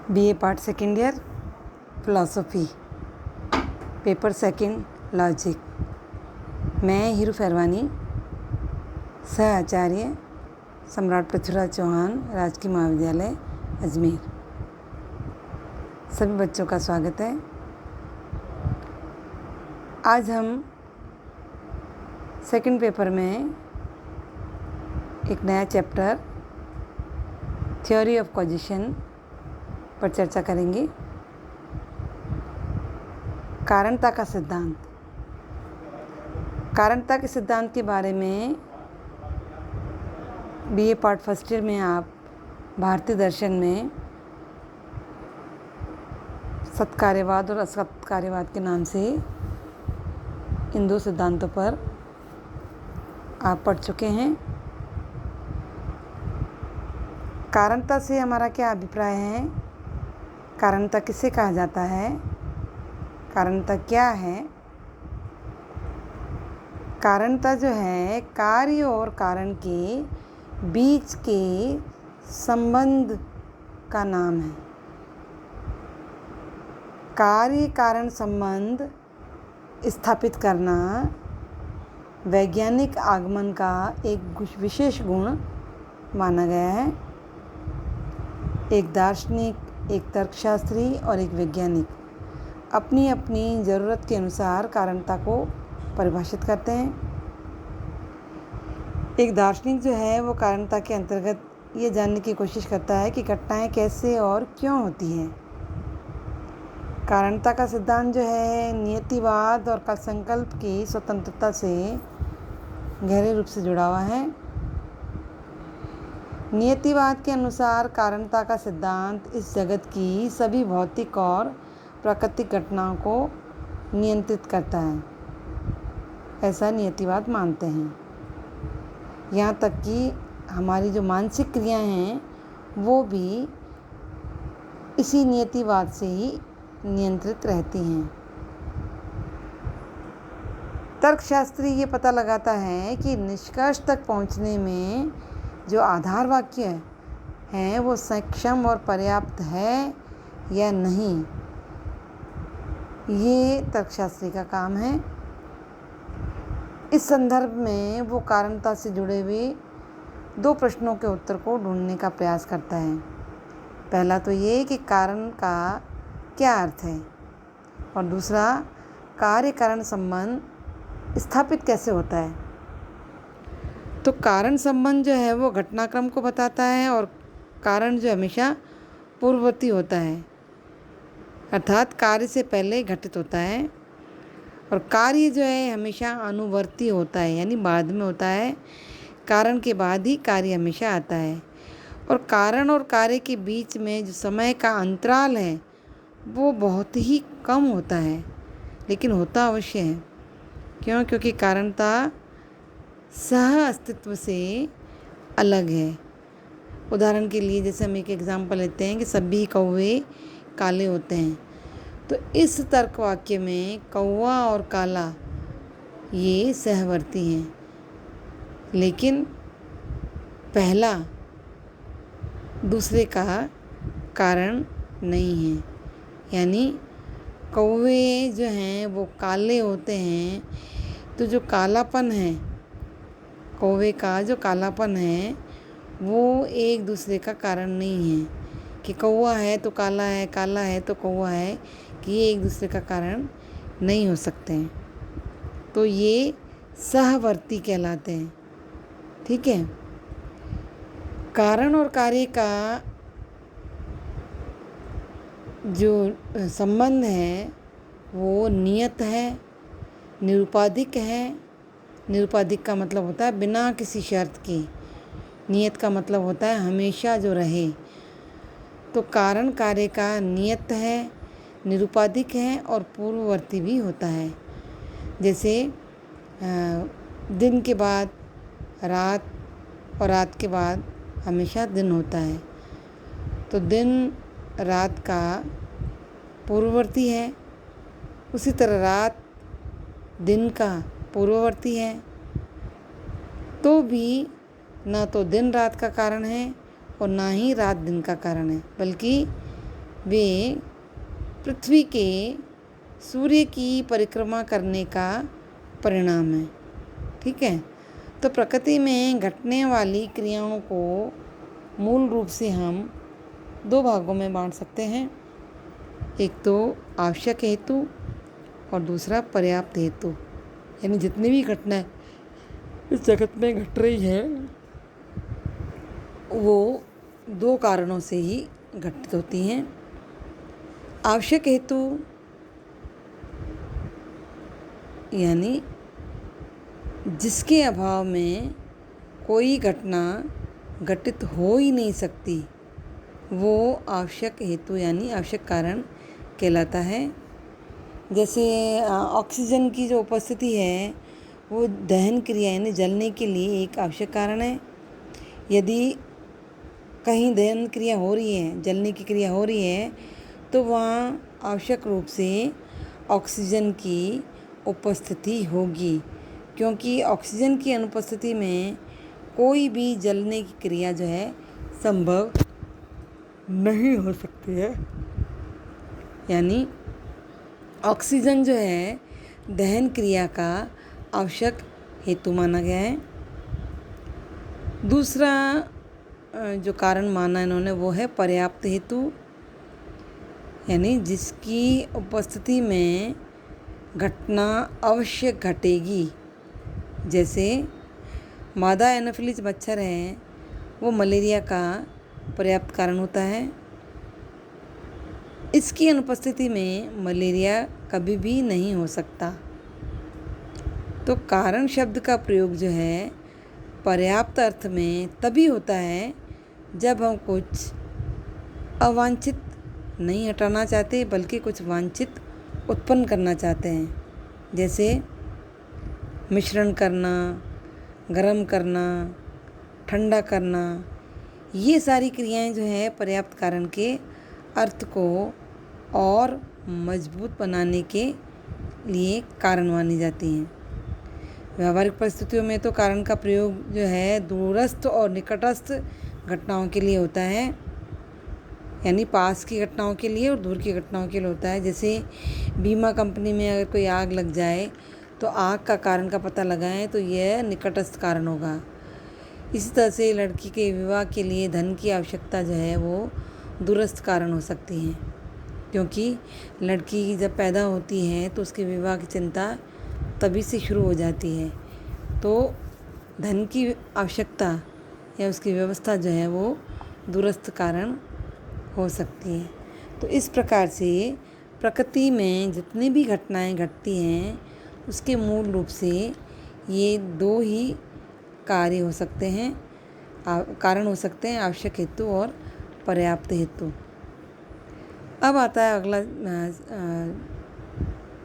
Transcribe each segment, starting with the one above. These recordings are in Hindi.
BA part second year philosophy paper second logic. मैं हीरू फैरवानी, सह आचार्य सम्राट पृथ्वीराज चौहान राजकीय महाविद्यालय अजमेर। सभी बच्चों का स्वागत है। आज हम सेकंड पेपर में एक नया चैप्टर थ्योरी ऑफ कॉजिशन पर चर्चा करेंगे। कारणता का सिद्धांत। कारणता के सिद्धांत के बारे में BA पार्ट फर्स्ट ईयर में आप भारतीय दर्शन में सत्कार्यवाद और असत्कार्यवाद के नाम से इन दो सिद्धांतों पर आप पढ़ चुके हैं। कारणता से हमारा क्या अभिप्राय है? कारणता किसे कहा जाता है? कारणता क्या है? कारणता जो है कार्य और कारण के बीच के संबंध का नाम है। कार्य कारण संबंध स्थापित करना वैज्ञानिक आगमन का एक विशेष गुण माना गया है। एक दार्शनिक, एक तर्कशास्त्री और एक वैज्ञानिक अपनी अपनी ज़रूरत के अनुसार कारणता को परिभाषित करते हैं। एक दार्शनिक जो है वो कारणता के अंतर्गत ये जानने की कोशिश करता है कि घटनाएं कैसे और क्यों होती हैं। कारणता का सिद्धांत जो है नियतिवाद और संकल्प की स्वतंत्रता से गहरे रूप से जुड़ा हुआ है। नियतिवाद के अनुसार कारणता का सिद्धांत इस जगत की सभी भौतिक और प्राकृतिक घटनाओं को नियंत्रित करता है, ऐसा नियतिवाद मानते हैं। यहाँ तक कि हमारी जो मानसिक क्रियाएं हैं वो भी इसी नियतिवाद से ही नियंत्रित रहती हैं। तर्कशास्त्री ये पता लगाता है कि निष्कर्ष तक पहुँचने में जो आधार वाक्य हैं वो सक्षम और पर्याप्त है या नहीं, ये तर्कशास्त्री का काम है। इस संदर्भ में वो कारणता से जुड़े हुए दो प्रश्नों के उत्तर को ढूंढने का प्रयास करता है। पहला तो ये कि कारण का क्या अर्थ है, और दूसरा कार्य कारण संबंध स्थापित कैसे होता है। तो कारण संबंध जो है वो घटनाक्रम को बताता है और कारण जो हमेशा पूर्ववर्ती होता है, अर्थात कार्य से पहले घटित होता है, और कार्य जो है हमेशा अनुवर्ती होता है, यानी बाद में होता है। कारण के बाद ही कार्य हमेशा आता है, और कारण और कार्य के बीच में जो समय का अंतराल है वो बहुत ही कम होता है, लेकिन होता अवश्य है। क्यों? क्योंकि कारणता सह अस्तित्व से अलग है। उदाहरण के लिए जैसे हम एक एग्जाम्पल लेते हैं कि सभी कौवे काले होते हैं, तो इस तर्क वाक्य में कौवा और काला ये सहवर्ती हैं, लेकिन पहला दूसरे का कारण नहीं है। यानी कौवे जो हैं वो काले होते हैं, तो जो कालापन है, कौवे का जो कालापन है वो एक दूसरे का कारण नहीं है कि कौवा है तो काला है, काला है तो कौवा है, कि ये एक दूसरे का कारण नहीं हो सकते हैं। तो ये सहवर्ती कहलाते हैं। ठीक है। कारण और कार्य का जो संबंध है वो नियत है, निरुपाधिक है। निरुपाधिक का मतलब होता है बिना किसी शर्त के। नियत का मतलब होता है हमेशा जो रहे। तो कारण कार्य का नियत है, निरुपाधिक है और पूर्ववर्ती भी होता है। जैसे दिन के बाद रात और रात के बाद हमेशा दिन होता है, तो दिन रात का पूर्ववर्ती है। उसी तरह रात दिन का पूर्ववर्ती है। तो भी ना तो दिन रात का कारण है और ना ही रात दिन का कारण है, बल्कि वे पृथ्वी के सूर्य की परिक्रमा करने का परिणाम है। ठीक है, तो प्रकृति में घटने वाली क्रियाओं को मूल रूप से हम 2 भागों में बांट सकते हैं। एक तो आवश्यक हेतु और दूसरा पर्याप्त हेतु। यानी जितनी भी घटनाएं इस जगत में घट रही है वो 2 कारणों से ही घटित होती हैं। आवश्यक हेतु यानी जिसके अभाव में कोई घटना घटित हो ही नहीं सकती, वो आवश्यक हेतु यानी आवश्यक कारण कहलाता है। जैसे ऑक्सीजन की जो उपस्थिति है वो दहन क्रिया यानी जलने के लिए एक आवश्यक कारण है। यदि कहीं दहन क्रिया हो रही है, जलने की क्रिया हो रही है, तो वहाँ आवश्यक रूप से ऑक्सीजन की उपस्थिति होगी, क्योंकि ऑक्सीजन की अनुपस्थिति में कोई भी जलने की क्रिया जो है संभव नहीं हो सकती है। यानी ऑक्सीजन जो है दहन क्रिया का आवश्यक हेतु माना गया है। दूसरा जो कारण माना इन्होंने वो है पर्याप्त हेतु, यानी जिसकी उपस्थिति में घटना अवश्य घटेगी। जैसे मादा एनोफिलीज मच्छर है वो मलेरिया का पर्याप्त कारण होता है। इसकी अनुपस्थिति में मलेरिया कभी भी नहीं हो सकता। तो कारण शब्द का प्रयोग जो है पर्याप्त अर्थ में तभी होता है जब हम कुछ अवांछित नहीं हटाना चाहते बल्कि कुछ वांछित उत्पन्न करना चाहते हैं। जैसे मिश्रण करना, गर्म करना, ठंडा करना, ये सारी क्रियाएं जो है पर्याप्त कारण के अर्थ को और मजबूत बनाने के लिए कारण मानी जाती हैं। व्यावहारिक परिस्थितियों में तो कारण का प्रयोग जो है दूरस्थ और निकटस्थ घटनाओं के लिए होता है, यानी पास की घटनाओं के लिए और दूर की घटनाओं के लिए होता है। जैसे बीमा कंपनी में अगर कोई आग लग जाए तो आग का कारण का पता लगाएं तो यह निकटस्थ कारण होगा। इसी तरह से लड़की के विवाह के लिए धन की आवश्यकता जो है वो दूरस्थ कारण हो सकती है, क्योंकि लड़की जब पैदा होती है तो उसके विवाह की चिंता तभी से शुरू हो जाती है। तो धन की आवश्यकता या उसकी व्यवस्था जो है वो दूरस्थ कारण हो सकती है। तो इस प्रकार से प्रकृति में जितनी भी घटनाएं घटती हैं उसके मूल रूप से ये 2 ही कार्य हो सकते हैं, कारण हो सकते हैं, आवश्यक हेतु और पर्याप्त हेतु। अब आता है अगला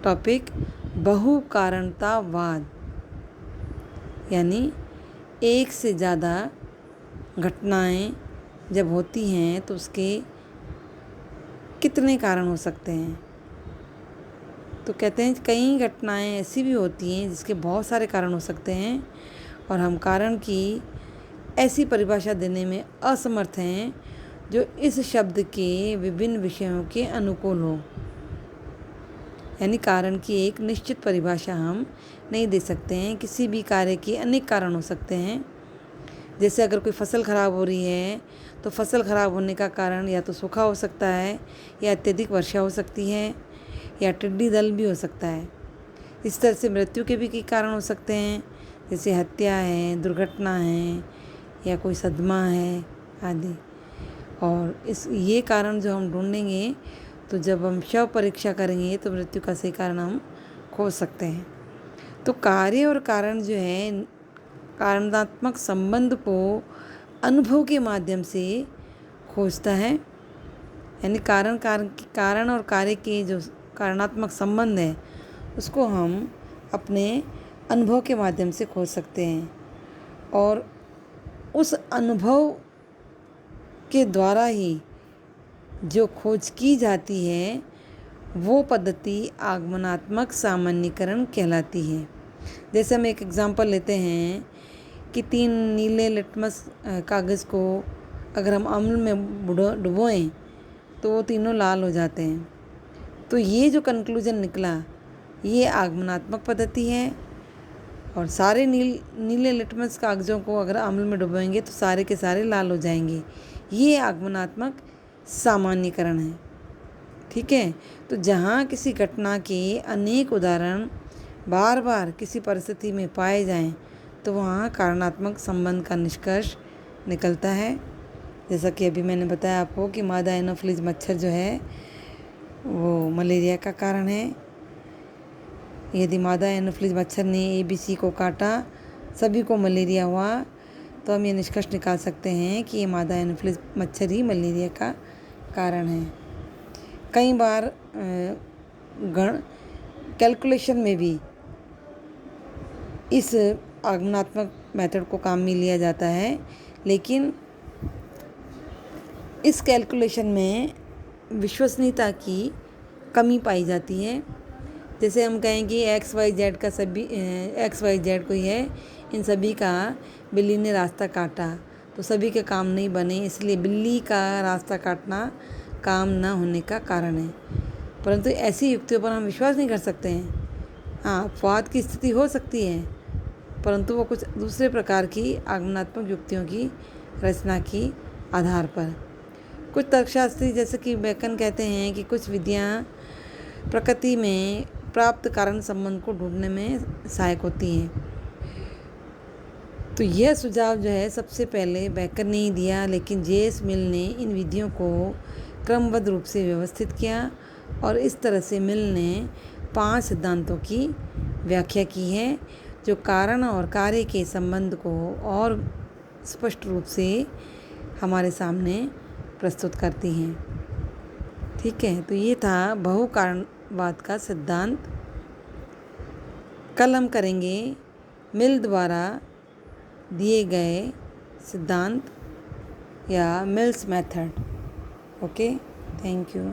टॉपिक बहुकारणतावाद, यानी एक से ज़्यादा घटनाएं जब होती हैं तो उसके कितने कारण हो सकते हैं। तो कहते हैं कई घटनाएं ऐसी भी होती हैं जिसके बहुत सारे कारण हो सकते हैं और हम कारण की ऐसी परिभाषा देने में असमर्थ हैं जो इस शब्द के विभिन्न विषयों के अनुकूल हो। यानी कारण की एक निश्चित परिभाषा हम नहीं दे सकते हैं। किसी भी कार्य के अनेक कारण हो सकते हैं। जैसे अगर कोई फसल खराब हो रही है तो फसल खराब होने का कारण या तो सूखा हो सकता है या अत्यधिक वर्षा हो सकती है या टिड्डी दल भी हो सकता है। इस तरह से मृत्यु के भी कई कारण हो सकते हैं, जैसे हत्या है, दुर्घटना है या कोई सदमा है आदि। और ये कारण जो हम ढूंढेंगे तो जब हम शव परीक्षा करेंगे तो मृत्यु का सही कारण हम खोज सकते हैं। तो कार्य और कारण जो है कारणात्मक संबंध को अनुभव के माध्यम से खोजता है। यानी कारण और कार्य के जो कारणात्मक संबंध है उसको हम अपने अनुभव के माध्यम से खोज सकते हैं और उस अनुभव के द्वारा ही जो खोज की जाती है वो पद्धति आगमनात्मक सामान्यीकरण कहलाती है। जैसे हम एक एग्जांपल लेते हैं कि 3 नीले लिटमस कागज़ को अगर हम अम्ल में डुबोएं तो वो तीनों लाल हो जाते हैं। तो ये जो कंक्लूजन निकला, ये आगमनात्मक पद्धति है। और सारे नीले लिटमस कागज़ों को अगर अम्ल में डुबोएंगे तो सारे के सारे लाल हो जाएंगे। ये आगमनात्मक सामान्यीकरण है। ठीक है। तो जहाँ किसी घटना के अनेक उदाहरण बार बार किसी परिस्थिति में पाए जाएं, तो वहाँ कारणात्मक संबंध का निष्कर्ष निकलता है। जैसा कि अभी मैंने बताया आपको कि मादा एनोफिलीज मच्छर जो है वो मलेरिया का कारण है। यदि मादा एनोफिलीज मच्छर ने ABC को काटा, सभी को मलेरिया हुआ, तो हम ये निष्कर्ष निकाल सकते हैं कि ये मादा एनोफिलीज मच्छर ही मलेरिया का कारण है। कई बार कैलकुलेशन में भी इस आगमनात्मक मेथड को काम में लिया जाता है, लेकिन इस कैलकुलेशन में विश्वसनीयता की कमी पाई जाती है। जैसे हम कहें कि XYZ का सभी XYZ कोई है, इन सभी का बिल्ली ने रास्ता काटा, तो सभी के काम नहीं बने, इसलिए बिल्ली का रास्ता काटना काम न होने का कारण है। परंतु ऐसी युक्तियों पर हम विश्वास नहीं कर सकते हैं। हाँ, अपवाद की स्थिति हो सकती है, परंतु वो कुछ दूसरे प्रकार की आगमनात्मक युक्तियों की रचना की आधार पर। कुछ तर्कशास्त्री जैसे कि बेकन कहते हैं कि कुछ विधियाँ प्रकृति में प्राप्त कारण संबंध को ढूंढने में सहायक होती हैं। तो यह सुझाव जो है सबसे पहले बेकन ने ही दिया, लेकिन जेम्स मिल ने इन विधियों को क्रमबद्ध रूप से व्यवस्थित किया और इस तरह से मिल ने 5 सिद्धांतों की व्याख्या की है, जो कारण और कार्य के संबंध को और स्पष्ट रूप से हमारे सामने प्रस्तुत करती हैं। ठीक है। तो ये था बहुकारणवाद का सिद्धांत। कल हम करेंगे मिल द्वारा दिए गए सिद्धांत या mills method. Okay, thank you.